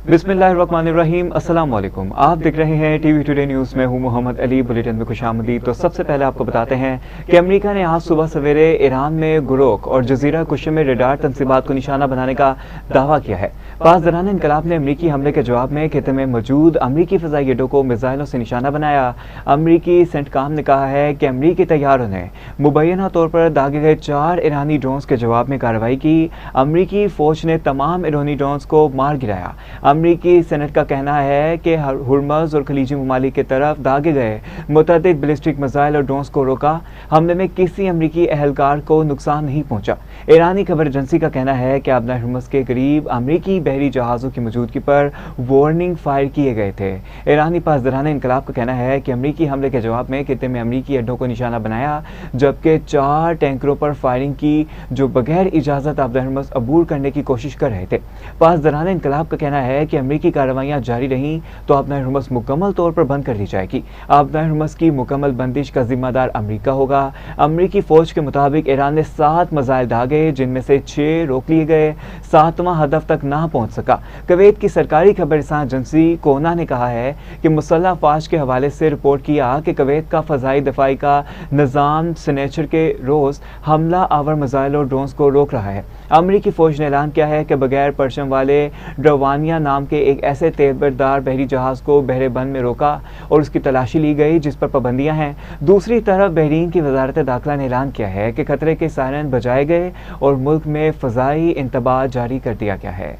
बिस्मिल्लाहिर्रहमानिर्रहीम। अस्सलाम वालेकुम। आप देख रहे हैं टीवी टुडे न्यूज़ में हूं मोहम्मद अली। बुलेटिन में खुशामदीद। तो सबसे पहले आपको बताते हैं कि अमेरिका ने आज सुबह सवेरे ईरान में गुरोक और जजीरा कुशम में रडार तंसीबात को निशाना बनाने का दावा किया है। पासदारान इनकलाब ने अमरीकी हमले के जवाब में खिते में मौजूद अमरीकी फ़ज़ाई अड्डों को मिसाइलों से निशाना बनाया। अमरीकी सेंटकॉम ने कहा है कि अमरीकी तैयारों ने मुबैना तौर पर दागे गए 4 ईरानी ड्रोन्स के जवाब में कार्रवाई की। अमरीकी फ़ौज ने तमाम ईरानी ड्रोन्स को मार गिराया। अमरीकी सेनेट का कहना है कि हुर्मज़ और खलीजी ममालिक की तरफ दागे गए मुतअद्दिद बैलिस्टिक मिसाइल और ड्रोन्स को रोका। हमले में किसी अमरीकी एहलकार को नुकसान नहीं पहुंचा। ईरानी खबर एजेंसी का कहना है कि आबना हुर्मज़ के करीब अमरीकी बहरी जहाज़ों की मौजूदगी पर वार्निंग फायर किए गए थे। ईरानी पासदारान इनकलाब का कहना है कि अमरीकी हमले के जवाब में खिते में अमरीकी अड्डों को निशाना बनाया, जबकि 4 टैंकरों पर फायरिंग की जो बगैर इजाज़त आबना हुर्मज़ अबूर करने की कोशिश कर रहे थे। पासदारान इनकलाब का कहना है कि अमरीकी कार्रवाइयां जारी रहीं तो आबना हुर्मज़ मुकम्मल तौर पर बंद कर दी जाएगी। आबना हुर्मज़ की मुकम्मल बंदिश का जिम्मेदार अमरीका होगा। अमरीकी फौज के मुताबिक ईरान ने 7 मिसाइल दागे, जिनमें से 6 रोक लिए गए। 7वां हदफ तक ना पहुंच सका। कुवैत की सरकारी खबरसां एजेंसी कोना ने कहा है कि मुसल्लह अफवाज के हवाले से रिपोर्ट किया कि कुवैत का फ़ज़ाई दफाई का निज़ाम शनिचर के रोज़ हमला आवर मिसाइल और ड्रोन्स को रोक रहा है। अमरीकी फौज ने ऐलान किया है कि बगैर परचम वाले ड्रवानिया नाम के एक ऐसे तेलबरदार बहरी जहाज़ को बहरे बंद में रोका और उसकी तलाशी ली गई, जिस पर पाबंदियां हैं। दूसरी तरफ बहरीन की वजारत दाखिला ने ऐलान किया है कि खतरे के सायरन बजाए गए और मुल्क में फ़ज़ाई इंतबाह जारी कर दिया गया है।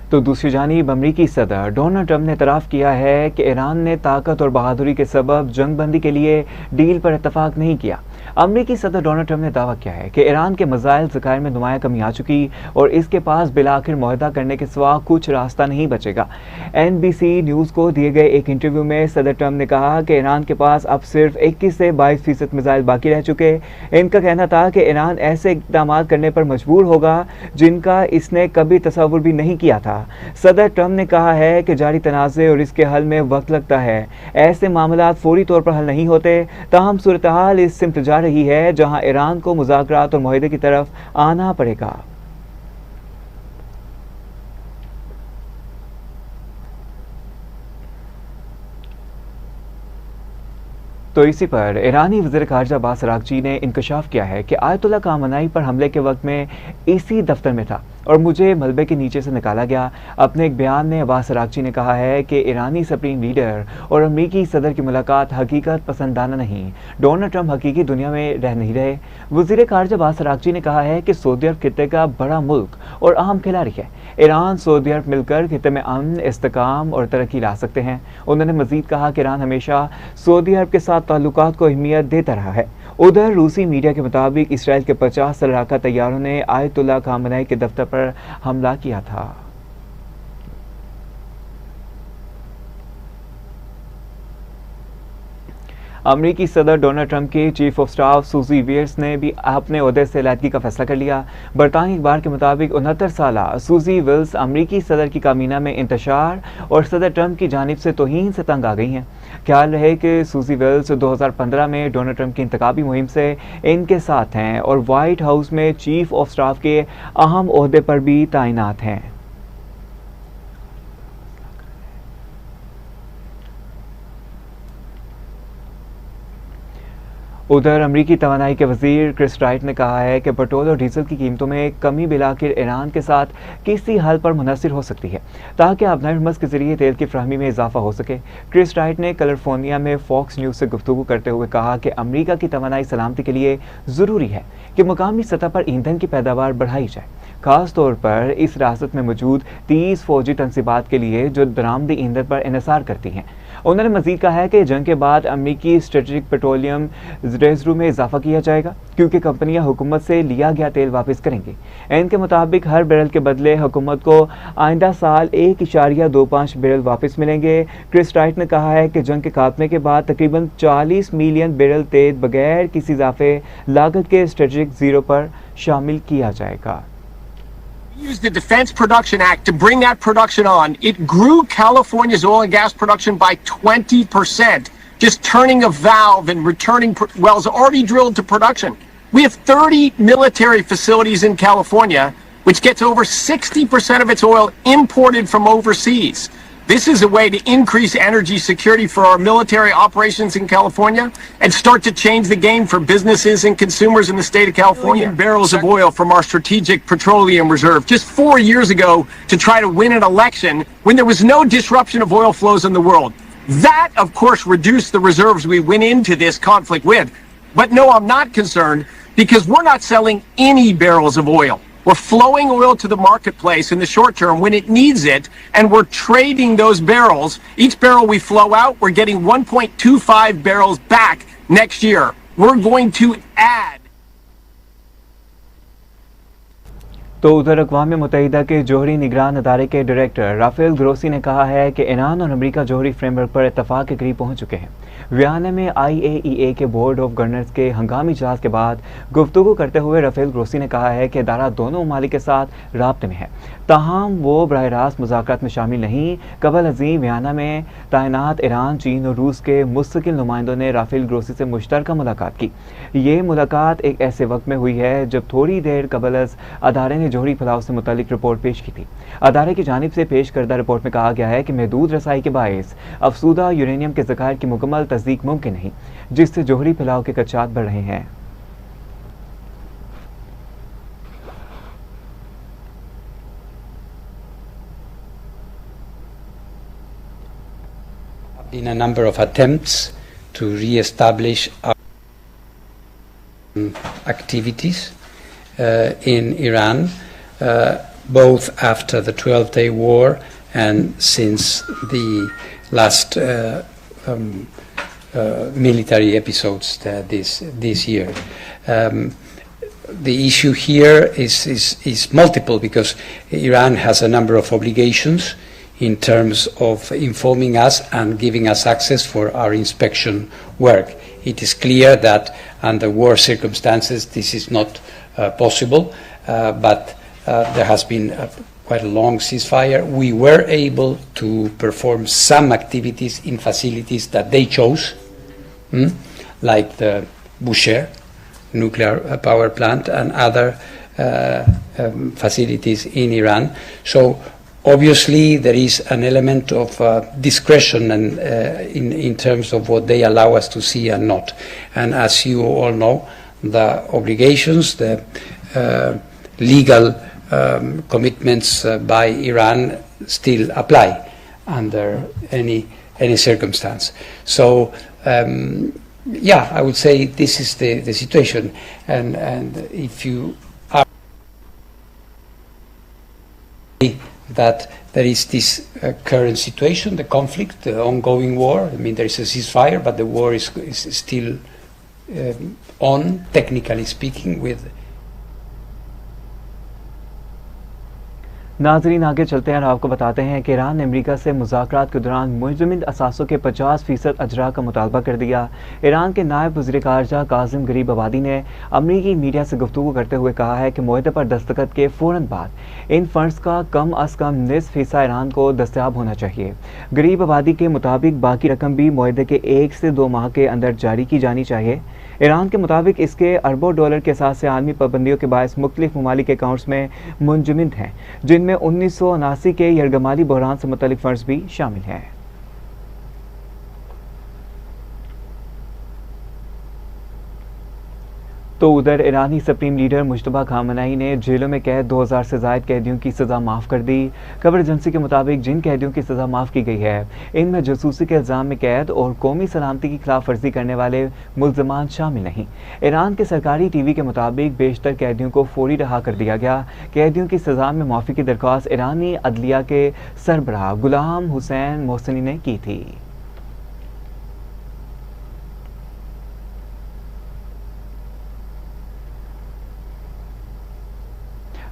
तो दूसरी जानिब अमरीकी सदर डोनाल्ड ट्रंप ने इतराफ़ किया है कि ईरान ने ताकत और बहादुरी के सबब जंगबंदी के लिए डील पर इत्तफाक नहीं किया। अमरीकी सदर डोनाल्ड ट्रंप ने दावा किया है कि ईरान के मिसाइल ज़खायर में नुमाया कमी आ चुकी और इसके पास बिलाखिर मुआहदा करने के सिवा कुछ रास्ता नहीं बचेगा। NBC न्यूज़ को दिए गए एक इंटरव्यू में सदर ट्रंप ने कहा कि ईरान के पास अब सिर्फ 21 से 22% मिसाइल बाकी रह चुके। इनका कहना था कि ईरान ऐसे इक़दाम करने पर मजबूर होगा जिनका इसने कभी तसव्वुर भी नहीं किया था। सदर ट्रंप ने कहा है कि जारी तनाज़े और इसके हल में वक्त लगता है। ऐसे मामलात फौरी तौर पर हल नहीं होते। ताहम सूरत हाल इस सिमत जा रही है जहां ईरान को मुज़ाकरात और मुआहदे की तरफ आना पड़ेगा। तो इसी पर ईरानी वज़ीर ख़ारिजा अब्बास अराग़ची ने इंकशाफ किया है कि आयतुल्लाह ख़ामेनी पर हमले के वक्त में इसी दफ्तर में था और मुझे मलबे के नीचे से निकाला गया। अपने एक बयान में अब्बास अराग़ची ने कहा है कि ईरानी सुप्रीम लीडर और अमरीकी सदर की मुलाकात हकीकत पसंदाना नहीं। डोनाल्ड ट्रंप हकीकी दुनिया में रह नहीं रहे। वज़ीर ख़ारिजा अब्बास अराग़ची ने कहा है कि सऊदी अरब खित्ते का बड़ा मुल्क और अहम खिलाड़ी है। ईरान सऊदी अरब मिलकर खित्ते में अमन, इस्तेकाम और तरक्की ला सकते हैं। उन्होंने मज़ीद कहा कि ईरान हमेशा सऊदी अरब के साथ ताल्लुकात को अहमियत देता रहा है। उधर रूसी मीडिया के मुताबिक इसराइल के 50 लड़ाका तैयारों ने आयतुल्लाह ख़ामेनी के दफ्तर पर हमला किया था। अमरीकी सदर डोनाल्ड ट्रंप के चीफ ऑफ स्टाफ सूजी वियर्स ने भी अपने ओहदे से अलहदगी का फैसला कर लिया। बरतानी अखबार के मुताबिक 69 साला सूजी विल्स अमरीकी सदर की काबीना में इंतशार और सदर ट्रंप की जानिब से तौहीन से तंग आ गई हैं। ख्याल रहे कि सूजी विल्स 2015 में डोनाल्ड ट्रंप की इंतखाबी मुहिम से इनके साथ हैं और वाइट हाउस में चीफ ऑफ स्टाफ के अहम ओहदे पर भी तैनात हैं। उधर अमरीकी तवानाई के वजीर क्रिस राइट ने कहा है कि पेट्रोल और डीजल की कीमतों में कमी बिलाखिर ईरान के साथ किसी हल पर मुनहसर हो सकती है ताकि आबना हुर्मज़ के जरिए तेल की फ्राहमी में इजाफा हो सके। क्रिस राइट ने कैलिफोर्निया में फॉक्स न्यूज़ से गुफ्तगू करते हुए कहा कि अमरीका की तवानाई सलामती के लिए ज़रूरी है कि मुकामी सतह पर ईंधन की पैदावार बढ़ाई जाए, खास तौर पर इस रियासत में मौजूद 30 फौजी तनसीबात के लिए जो दरामदी ईंधन पर इन्हिसार करती हैं। उन्होंने मजीद कहा है कि जंग के बाद अमरीकी स्ट्रेटेजिक पेट्रोलियम रिजर्व में इजाफा किया जाएगा क्योंकि कंपनियां हुकूमत से लिया गया तेल वापस करेंगी। इनके मुताबिक हर बैरल के बदले हुकूमत को आइंदा साल 1.25 बैरल वापस मिलेंगे। क्रिस राइट ने कहा है कि जंग के खात्मे के बाद तकरीबन 40 मिलियन बैरल तेल बगैर किसी इजाफे लागत के स्ट्रेटेजिक जीरो पर शामिल किया जाएगा। Used the Defense Production Act to bring that production on. It grew California's oil and gas production by 20%, just turning a valve and returning wells already drilled to production. We have 30 military facilities in California, which gets over 60% of its oil imported from overseas. This is a way to increase energy security for our military operations in California and start to change the game for businesses and consumers in the state of California. Barrels of oil from our strategic petroleum reserve just 4 years ago to try to win an election when there was no disruption of oil flows in the world. That, of course, reduced the reserves we went into this conflict with. But no, I'm not concerned because we're not selling any barrels of oil. We're flowing oil to the marketplace in the short term when it needs it, and we're trading those barrels. Each barrel we flow out, we're getting 1.25 barrels back next year. We're going to add. तो उधर अक़वाम मुत्तहिदा के जोहरी निगरान अदारे के director Rafale Grossi ने कहा है कि Iran और अमेरिका जोहरी फ्रेमवर्क पर इत्तफाक के करीब पहुंच चुके हैं। वियना में IAEA के बोर्ड ऑफ गवर्नर्स के हंगामी इजलास के बाद गुफ्तगू करते हुए राफेल ग्रोसी ने कहा है कि इदारा दोनों ममालिक के साथ राब्ते में है, ताहम वो बराह रास्त मुज़ाकरात में शामिल नहीं। कबल अज़ीम वियना में तैनात ईरान, चीन और रूस के मुस्तकिल नुमाइंदों ने राफेल ग्रोसी से मुश्तरका मुलाकात की। ये मुलाकात एक ऐसे वक्त में हुई है जब थोड़ी देर कबल अज़ अदारे ने जोहरी फैलाव से मुतालिक रिपोर्ट पेश की थी। अदारे की जानिब से पेश करदा रिपोर्ट में कहा गया है कि महदूद रसाई के बायस अफसूदा यूरेनियम के ज़खायर की मुकम्मल तस्दीक मुमकिन नहीं, जिससे जोहरी फैलाव के खदशात बढ़ रहे हैं। Been a number of attempts to re-establish our activities in Iran, both after the 12-day war and since the last military episodes this year. The issue here is multiple because Iran has a number of obligations in terms of informing us and giving us access for our inspection work. It is clear that under war circumstances this is not possible, but there has been quite a long ceasefire. We were able to perform some activities in facilities that they chose, like the Bushehr nuclear power plant and other facilities in Iran. So obviously there is an element of discretion and in terms of what they allow us to see and not. And as you all know, the obligations, the legal commitments by Iran still apply under any circumstance. So yeah, I would say this is the situation, and if you are that there is this current situation, the conflict, the ongoing war. I mean, there is a ceasefire, but the war is still on, technically speaking, with. नाजरीन आगे चलते हैं और आपको बताते हैं कि Iran ने अमेरिका से मुज़ाकरात के दौरान मुजमिद असासों के 50% अजरा का मुतालबा कर दिया। ईरान के नायब वज़ीर ख़ारजा कासिम गरीब आबादी ने अमरीकी मीडिया से गुफ्तगू करते हुए कहा है कि मुआहदे पर दस्तखत के फ़ौरन बाद इन फ़ंड्स का कम अज़ कम निस्फ़ हिस्सा ईरान को दस्तयाब होना चाहिए। गरीब आबादी के मुताबिक बाकी रकम भी मुआहदे के 1 से 2 माह के अंदर जारी की जानी चाहिए। ईरान के मुताबिक इसके अरबों डॉलर के साथ से आलमी पाबंदियों के बायस मुख्तलिफ ममालिक के अकाउंट्स में मुंजमद हैं, जिनमें 1979 के यरगमाली बहरान से मुतल्लिक फंड्स भी शामिल हैं। तो उधर ईरानी सुप्रीम लीडर मुश्तबा खामनेई ने जेलों में कैद 2000 से ज़ायद कैदियों की सज़ा माफ़ कर दी। खबर एजेंसी के मुताबिक जिन कैदियों की सज़ा माफ़ की गई है, इनमें जासूसी के इल्ज़ाम में कैद और कौमी सलामती की खिलाफ वर्जी करने वाले मुल्ज़मान शामिल नहीं। ईरान के सरकारी टीवी के मुताबिक बेशतर कैदियों को फौरी रहा कर दिया गया। कैदियों की सज़ा में माफ़ी की दरख्वास्त ईरानी अदलिया के सरबराह गुलाम हुसैन मोहसिनी ने की थी।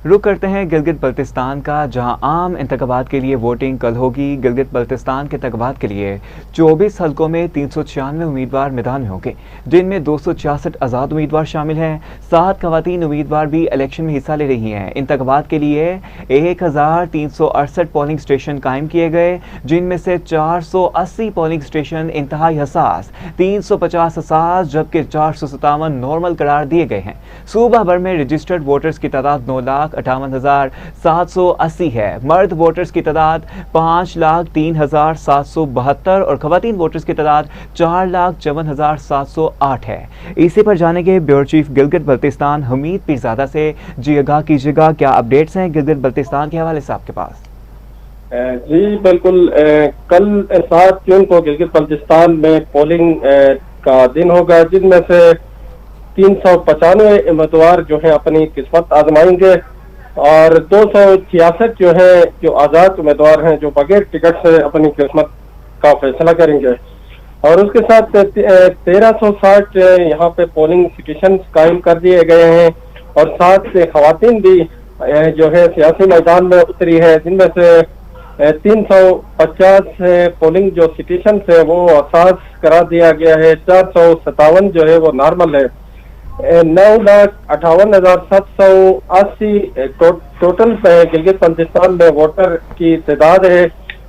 रुक करते हैं गिलगित बल्तिस्तान का, जहां आम इंतखाबात के लिए वोटिंग कल होगी। गिलगित बल्तिस्तान के इंतखाबात के लिए 24 हलकों में 396 उम्मीदवार मैदान में होंगे, जिनमें 266 आज़ाद उम्मीदवार शामिल हैं। 7 खवातीन उम्मीदवार भी इलेक्शन में हिस्सा ले रही हैं। इंतखाबात के लिए 1368 पोलिंग स्टेशन कायम किए गए, जिनमें से 480 पोलिंग स्टेशन इंतहाई हसास, 350 हसास जबकि 457 नॉर्मल करार दिए गए हैं। सूबा भर में रजिस्टर्ड वोटर्स की तादाद 9,58,780 है। मर्द वोटर्स की तादाद 5,03,772 और खवातीन वोटर्स की तादाद 4,54,708 है। इसी पर जानेंगे ब्यूरो चीफ गिलगित बल्तिस्तान हमीद पीरजादा से। जी आगाह कीजिएगा, क्या अपडेट्स हैं गिलगित बल्तिस्तान के हवाले से आपके पास? जी बिल्कुल, कल 7 जून को गिलगित बल्तिस्तान में पोलिंग का दिन होगा, जिनमें से 395 उम्मीदवार जो है अपनी किस्मत आजमाएंगे और 266 जो है जो आजाद उम्मीदवार हैं जो बगैर टिकट से अपनी किस्मत का फैसला करेंगे। और उसके साथ 1360 यहाँ पे पोलिंग स्टेशन कायम कर दिए गए हैं और 7 खवातीन भी जो है सियासी मैदान में उतरी है, जिनमें से 350 पोलिंग जो स्टेशन है वो असास करा दिया गया है। 457 जो है वो नॉर्मल है। 9,58,780 टोटल गिलगित बल्तिस्तान में वोटर की तादाद है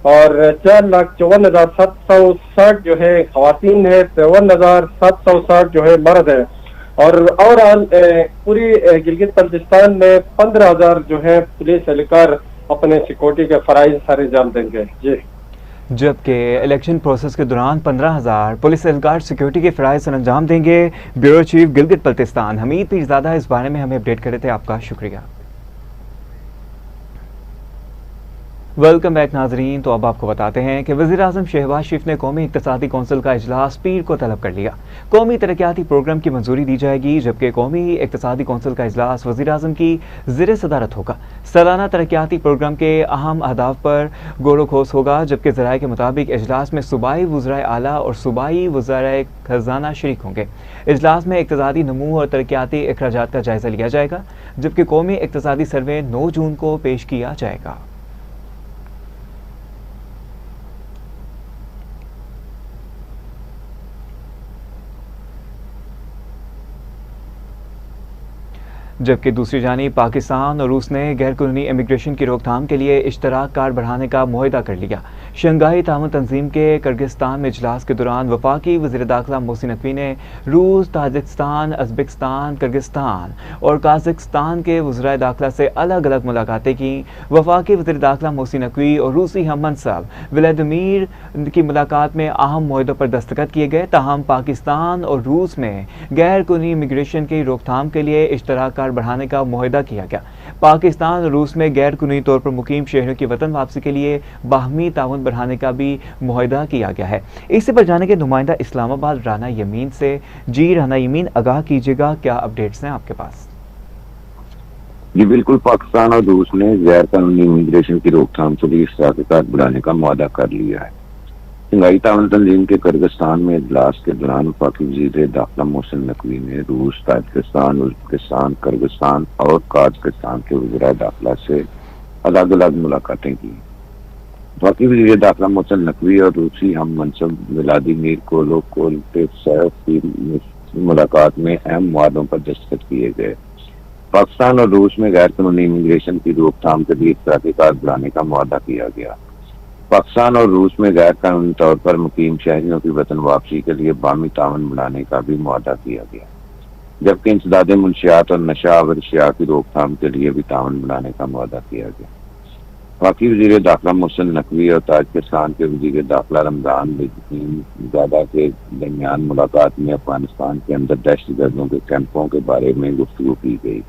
और 4,54,760 जो है खवातीन है, 53,760 जो है मर्द है। और ओवरऑल पूरी गिलगित बल्तिस्तान में 15,000 जो है पुलिस एहलकार अपने सिक्योरिटी के फराइज सर अंजाम देंगे। जी, जबकि इलेक्शन प्रोसेस के दौरान 15,000 पुलिस एहलकार सिक्योरिटी के फ़राइज़ सर अंजाम देंगे। ब्यूरो चीफ गिलगित बल्तिस्तान हमीद पीरजादा इस बारे में हमें अपडेट कर रहे थे, आपका शुक्रिया। वेलकम बैक नाजरीन। तो अब आपको बताते हैं कि वज़ीर-ए-आज़म शहबाज शरीफ ने कौमी इक़्तिसादी कौंसिल का इजलास पीर को तलब कर लिया। कौमी तरक्याती प्रोग्राम की मंजूरी दी जाएगी, जबकि कौमी इक़्तिसादी कौंसिल का इजलास वज़ीर-ए-आज़म की ज़ेर सदारत होगा। सालाना तरक्याती प्रोग्राम के अहम अहदाफ पर गौर खोस होगा, जबकि ज़राए के मुताबिक इजलास में सूबाई वज़राए आला और सूबाई वज़राए खजाना शरीक होंगे। इजलास में इक़्तिसादी नमू और तरक्याती अखराजात का जायज़ा लिया जाएगा, जबकि कौमी इक़्तिसादी सर्वे 9 जून को पेश किया जाएगा। जबकि दूसरी जानिब पाकिस्तान और रूस ने गैरकानूनी इमिग्रेशन की रोकथाम के लिए इश्तराक कार बढ़ाने का मुआहदा कर लिया। शंघाई ताउन तंजीम के किर्गिस्तान में इजलास के दौरान वफाकी वज़ीर दाखिला मोहसिन नकवी ने रूस, ताजिकिस्तान, उज़्बेकिस्तान, किर्गिस्तान और काज़ाकिस्तान के वज़राए दाखिला से अलग अलग मुलाकातें की। वफाकी वज़ीर दाखिला मोहसिन नकवी और रूसी हम मनसब व्लादिमीर की मुलाकात में अहम मुआहदों पर दस्तखत किए गए। ताहम पाकिस्तान और रूस में गैरकानूनी इमिग्रेशन की रोकथाम के लिए इश्तराक बढ़ाने का मुआहदा किया गया। पाकिस्तान और रूस में गैर कानूनी तौर पर मुकीम शहरियों की वतन वापसी के लिए बाहमी ताउन बढ़ाने का भी मुआहदा किया गया है। इससे पर जाने के नुमाइंदा इस्लामाबाद राना यमीन से। जी राना यमीन, आगाह कीजिएगा, क्या अपडेट्स हैं आपके पास? जी बिल्कुल, पाकिस्तान और रूस ने गैर कानूनी इमिग्रेशन की रोकथाम के लिए इश्तराक बढ़ाने का मुआहदा कर लिया है। शंघाई ताउन तंजीम के किर्गिस्तान में इजलास के दौरान वफाकी वज़ीर दाखिला मोहसिन नकवी ने रूस, ताजिकिस्तान, उज़्बेकिस्तान, किर्गिस्तान और काज़ाकिस्तान के वज़ीर दाखिला से अलग अलग मुलाकातें की। वफाकी वज़ीर दाखिला मोहसिन नकवी और रूसी हम मनसब व्लादिमीर कोलोकोल्टेव की मुलाकात में अहम मुआहदों पर दस्तखत किए गए। पाकिस्तान और रूस में गैर कानूनी इमिग्रेशन की रोकथाम के लिए इश्तराक बढ़ाने का मुआहदा किया गया। पाकिस्तान और रूस में गैर कानूनी तौर पर मुकीम शहरियों की वतन वापसी के लिए बाहमी ताउन बढ़ाने का भी मुआहदा किया गया, जबकि इंसदाद मुनशियात और नशा आवर अशिया की रोकथाम के लिए भी ताउन बढ़ाने का मुआहदा किया गया। वफाकी वज़ीर दाखिला मोहसिन नकवी और ताजिकिस्तान के वज़ीर दाखिला रमजान ज़ादा के दरमियान मुलाकात में अफगानिस्तान के अंदर दहशतगर्दों के कैंपों के बारे में गुफ्तगू की गई।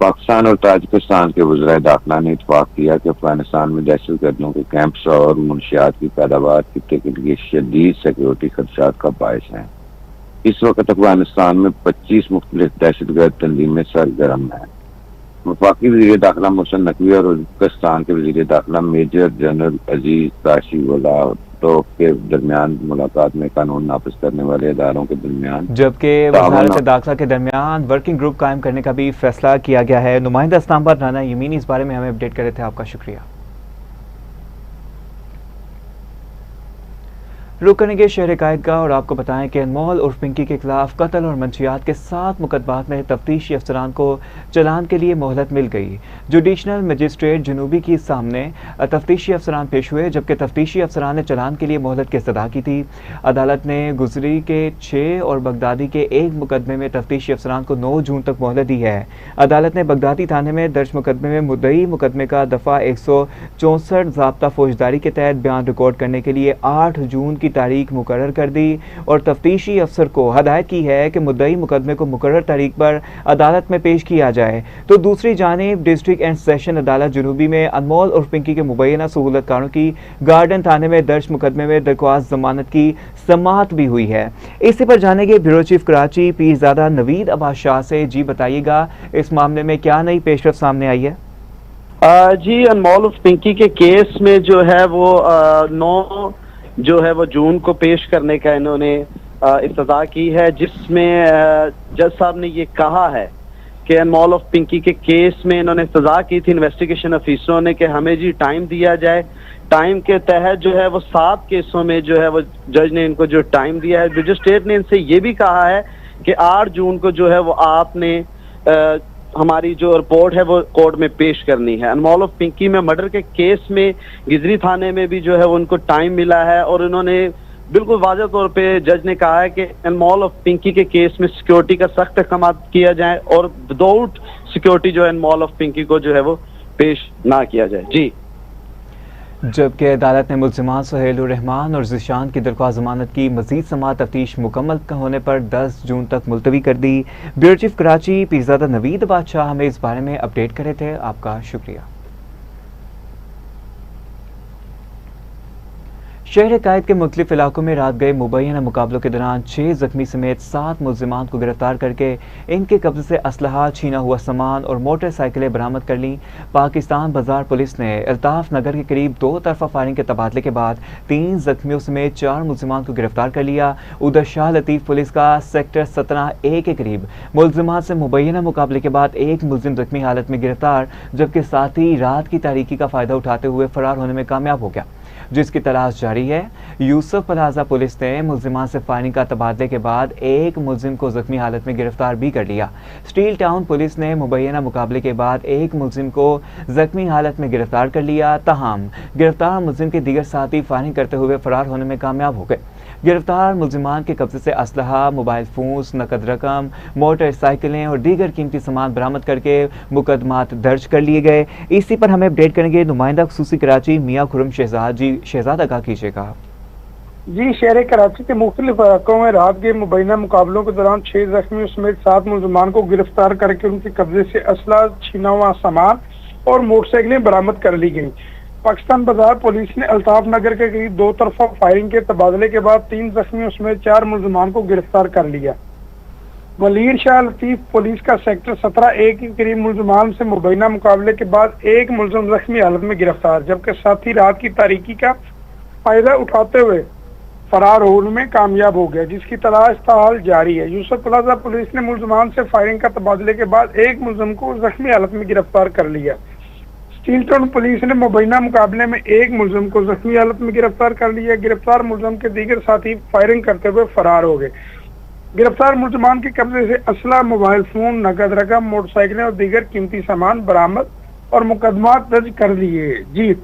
पाकिस्तान और ताजिकिस्तान के वज़राए दाखिला ने इत्तफाक किया कि अफगानिस्तान में दहशतगर्दों के कैंप्स और मुनशियात की पैदावार खित्ते के लिए शदीद सिक्योरिटी खदशात का बायस हैं। इस वक्त अफगानिस्तान में 25 मुख्तलिफ दहशतगर्द तंजीमें सरगर्म हैं। वफाकी वज़ीर दाखिला मोहसिन नकवी और उज़्बेकिस्तान के वज़ीर दाखिला मेजर जनरल अजीज ताशीवाला तो के दरमियान मुलाकात में कानून नाफिज करने वाले इदारों के दरमियान, जबकि वजारत दाखिला के दरमियान वर्किंग ग्रुप कायम करने का भी फैसला किया गया है। नुमाइंदा इस्लामाबाद राना यमीनी इस बारे में हमें अपडेट कर रहे थे, आपका शुक्रिया। रुक करेंगे शहर कायदगाह और आपको बताएं कि अनमोल उर्फ पिंकी के खिलाफ कत्ल और मंशियात के 7 मुकदमात में तफ्तीशी अफसरान को चलान के लिए मोहलत मिल गई। जुडिशनल मजिस्ट्रेट जनूबी की सामने तफ्तीशी अफसरान पेश हुए, जबकि तफ्तीशी अफसरान ने चलान के लिए मोहलत की इस्तदा की थी। अदालत ने गुजरी के 6 और बगदादी के 1 मुकदमे में तफ्तीशी अफसरान को 9 जून तक मोहलत दी है। अदालत ने बगदादी थाने में दर्ज मुकदमे में मुद्दई मुकदमे का दफ़ा 164 ज़ाब्ता फौजदारी के तहत बयान रिकॉर्ड करने के लिए 8 जून की तारीख मुकर्रर कर दी और तफ्तीशी अफसर को हदायत की है कि मुद्दई मुकदमे को मुकर्रर तारीख पर अदालत में पेश किया जाए। तो दूसरी जानिब डिस्ट्रिक्ट एंड सेशन अदालत जनूबी में अनमोल और पिंकी के मुबैना सहूलतकारों की गार्डन थाने में दर्ज मुकदमे में दरख्वास्त जमानत की समाअत भी हुई है। इसी पर जानेंगे ब्यूरो चीफ कराची पीरजादा नवीद अब्बास शाह से। जी बताइएगा, इस मामले में क्या नई पेशरफ सामने आई है? जी, अनमोल और पिंकी के केस में जो है वो 9 जो है वो जून को पेश करने का इन्होंने इफ्तिदा की है, जिसमें जज साहब ने ये कहा है कि अनमोल ऑफ पिंकी के केस में इन्होंने इफ्तिदा की थी इन्वेस्टिगेशन ऑफिसरों ने कि हमें जी टाइम दिया जाए। टाइम के तहत जो है वो 7 केसों में जो है वो जज ने इनको जो टाइम दिया है। मजिस्ट्रेट ने इनसे ये भी कहा है कि 8 जून को जो है वो आपने हमारी जो रिपोर्ट है वो कोर्ट में पेश करनी है। अनमोल ऑफ पिंकी में मर्डर के केस में गिजरी थाने में भी जो है वो उनको टाइम मिला है और उन्होंने बिल्कुल वाज़ेह तौर पे जज ने कहा है कि अनमोल ऑफ पिंकी के केस में सिक्योरिटी का सख्त इक़दाम किया जाए और विदाउट सिक्योरिटी जो है अनमोल ऑफ पिंकी को जो है वो पेश ना किया जाए। जी, जबकि अदालत ने मुल्ज़िमान सुहेलुर रहमान और ज़िशान की दरख्वास्त जमानत की मज़ीद समाअत तफ्तीश मुकम्मल होने पर 10 जून तक मुलतवी कर दी। ब्यूरो चीफ कराची पीरजादा नवीद बादशाह हमें इस बारे में अपडेट कर रहे थे, आपका शुक्रिया। शहर कायद के मुख्तलिफ इलाकों में रात गए मुबैना मुकाबलों के दौरान 6 जख्मी समेत 7 मुल्ज़िमान को गिरफ्तार करके इनके कब्जे से असलहा, छीना हुआ सामान और मोटरसाइकिलें बरामद कर लीं। पाकिस्तान बाजार पुलिस ने अल्ताफ नगर के करीब 2 तरफा फायरिंग के तबादले के बाद 3 जख्मियों समेत 4 मुल्ज़िमान को गिरफ्तार कर लिया। उधर शाह लतीफ़ पुलिस का सेक्टर 17A के करीब मुल्ज़िमान से मुबैना मुकाबले के बाद 1 मुल्ज़िम जख्मी हालत में गिरफ्तार, जबकि साथी रात की तारीकी का फ़ायदा उठाते हुए फरार होने में कामयाब हो गया, जिसकी तलाश जारी है। यूसुफ प्लाजा पुलिस ने मुल्ज़िमान से फायरिंग का तबादले के बाद 1 मुल्ज़िम को जख्मी हालत में गिरफ्तार भी कर लिया। स्टील टाउन पुलिस ने मुबैना मुकाबले के बाद 1 मुल्ज़िम को जख्मी हालत में गिरफ्तार कर लिया। ताहम गिरफ्तार मुल्ज़िम के दीगर साथी फायरिंग करते हुए फरार होने में कामयाब हो गए। गिरफ्तार मुल्ज़िमान के कब्जे से असलहा, मोबाइल फ़ोन्स, नकद रकम, मोटरसाइकिलें और दीगर कीमती सामान बरामद करके मुकदमात दर्ज कर लिए गए। इसी पर हमें अपडेट करेंगे नुमाइंदा खुसूसी कराची मियाँ खुर्रम शहजाद। जी शहजाद, आगाह कीजिएगा। जी, शहर कराची के मुख्तलिफ इलाकों में रात के मुबैना मुकाबलों के दौरान 6 जख्मियों समेत 7 मुल्ज़िमान को गिरफ्तार करके उनके कब्जे से असला, छीना हुआ सामान और मोटरसाइकिलें बरामद कर ली गई। पाकिस्तान बाजार पुलिस ने अल्ताफ नगर के करीब 2 तरफा फायरिंग के तबादले के बाद 3 जख्मियों समेत 4 मुल्ज़िमान को गिरफ्तार कर लिया। वलीर शाह लतीफ पुलिस का सेक्टर 17A के करीब मुल्ज़िमान से मुबैना मुकाबले के बाद 1 मुल्ज़िम जख्मी हालत में गिरफ्तार, जबकि साथी रात की तारीकी का फायदा उठाते हुए फरार होने में कामयाब हो गया, जिसकी तलाश ताहाल जारी है। यूसुफ प्लाजा पुलिस ने मुल्ज़िमान से फायरिंग का तबादले के बाद 1 मुल्ज़िम को जख्मी हालत में गिरफ्तार कर लिया। स्टील टाउन पुलिस ने मुबैना मुकाबले में 1 मुल्ज़िम को जख्मी हालत में गिरफ्तार कर लिया। गिरफ्तार मुल्ज़िम के दीगर साथी फायरिंग करते हुए फरार हो गए। गिरफ्तार मुल्ज़िमान के कब्जे से असला, मोबाइल फोन, नकद रकम, मोटरसाइकिलें और दीगर कीमती सामान बरामद और मुकदमात दर्ज कर लिए। जी,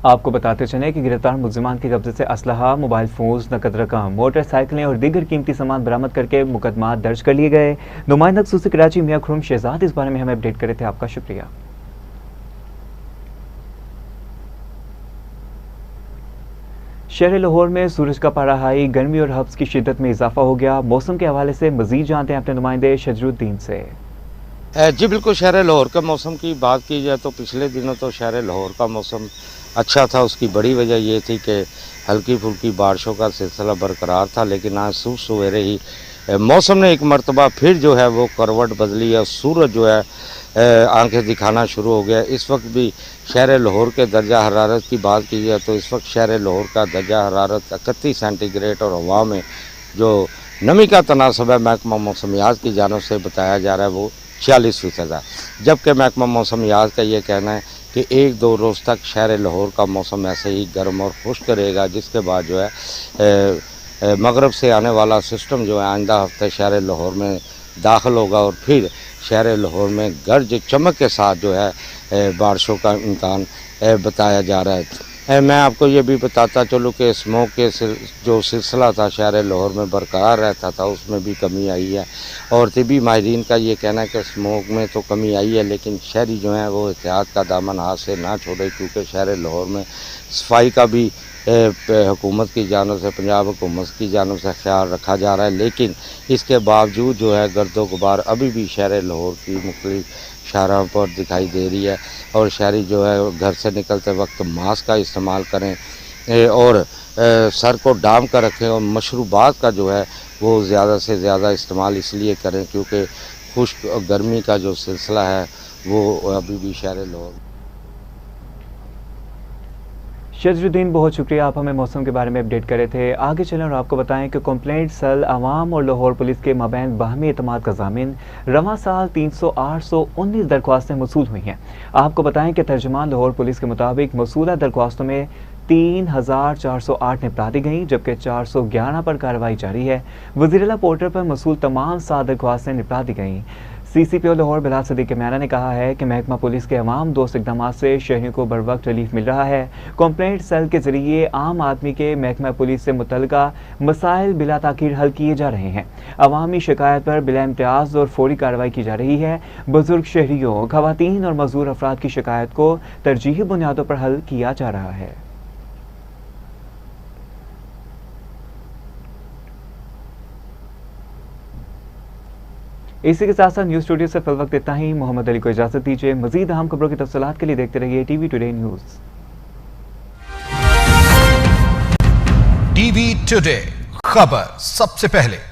आपको बताते चले कि गिरफ्तार मुल्ज़िमान के कब्जे से असलहा, मोबाइल फोन्स, नकद रकम, मोटरसाइकिलें और दीगर कीमती सामान बरामद करके मुकदमात दर्ज कर लिए गए। नुमाइंदा खुसूसी कराची मियाँ खुर्रम शहजाद इस बारे में हमें अपडेट कर रहे थे, आपका शुक्रिया। शहर लाहौर में सूरज का पारा हाई, गर्मी और हब्स की शिद्दत में इजाफा हो गया। मौसम के हवाले से मजीद जानते हैं अपने नुमाइंदे शजरुद्दीन से। जी बिल्कुल, शहर लाहौर के मौसम की बात की जाए तो पिछले दिनों तो शहर लाहौर का मौसम अच्छा था। उसकी बड़ी वजह ये थी कि हल्की फुल्की बारिशों का सिलसिला बरकरार था, लेकिन आज सुबह सवेरे ही मौसम ने एक मरतबा फिर जो है वो करवट बदली है। सूरज जो है आंखें दिखाना शुरू हो गया। इस वक्त भी शहर लाहौर के दर्जा हरारत की बात की जाए तो इस वक्त शहर लाहौर का दर्जा हरारत 31 सेंटीग्रेड और हवा में जो नमी का तनासब है महकमा मौसमियात की जानब से बताया जा रहा है वो 46% है। जबकि महकमा मौसमियात का ये कहना है कि 1-2 रोज़ तक शहर लाहौर का मौसम ऐसे ही गर्म और खुश्क रहेगा, जिसके बाद जो है मगरब से आने वाला सिस्टम जो है आइंदा हफ्ते शहर लाहौर में दाखिल होगा और फिर शहर लाहौर में गरज चमक के साथ जो है बारिशों का इम्कान बताया जा रहा है। मैं आपको ये भी बताता चलूँ कि स्मोक के जो सिलसिला था शहर लाहौर में बरकरार रहता था, उसमें भी कमी आई है। और तिबी माहिरीन का ये कहना है कि स्मोक में तो कमी आई है, लेकिन शहरी जो हैं वो एहतियात का दामन हाथ से ना छोड़े, क्योंकि शहर लाहौर में सफाई का भी हुकूमत की जानब से, पंजाब हुकूमत की जानब से ख्याल रखा जा रहा है। लेकिन इसके बावजूद जो है गर्दो गुबार अभी भी शहर लाहौर की मुख्तलिफ शाहराहों पर दिखाई दे रही है। और शहरी जो है घर से निकलते वक्त मास्क का इस्तेमाल करें और सर को डाम कर रखें और मशरूबात का जो है वो ज़्यादा से ज़्यादा इस्तेमाल इसलिए करें क्योंकि खुश्क और गर्मी का जो सिलसिला है वो अभी भी शहर लाहौर। शजरुद्दीन, बहुत शुक्रिया, आप हमें मौसम के बारे में अपडेट कर रहे थे। आगे चलें और आपको बताएं कि कंप्लेंट सेल अवाम और लाहौर पुलिस के मबैन बाहमी एतमाद का ज़ामिन रवां साल 308-19 दरख्वास्तें मौसूल हुई हैं। आपको बताएं कि तर्जुमान लाहौर पुलिस के मुताबिक मौसूला दरख्वास्तों में 3408 निपटा दी गई, जबकि 411 पर कार्रवाई जारी है। वज़ीर-ए-आला पोर्टल पर मौसूल तमाम 7 दरख्वास्तें निपटा दी गई। CCPO लाहौर बिलाल सदीक म्याना ने कहा है कि महकमा पुलिस के अवाम दोस्त इक़दाम से शहरियों को बरवक्त रिलीफ मिल रहा है। कंप्लेंट सेल के जरिए आम आदमी के महकमा पुलिस से मुतल्लिका मसाइल बिला ताख़ीर हल किए जा रहे हैं। अवामी शिकायत पर बिला इम्तियाज़ और फौरी कार्रवाई की जा रही है। बुजुर्ग शहरियों, ख़वातीन और मज़दूर अफराद की शिकायत को तरजीही बुनियादों पर हल किया जा रहा है। इसी के साथ साथ न्यूज़ स्टूडियो से फिल वक्त इतना ही। मोहम्मद अली को इजाज़त दीजिए। मज़ीद अहम खबरों की तफसीलात के लिए देखते रहिए TV today news. TV today, खबर सबसे पहले।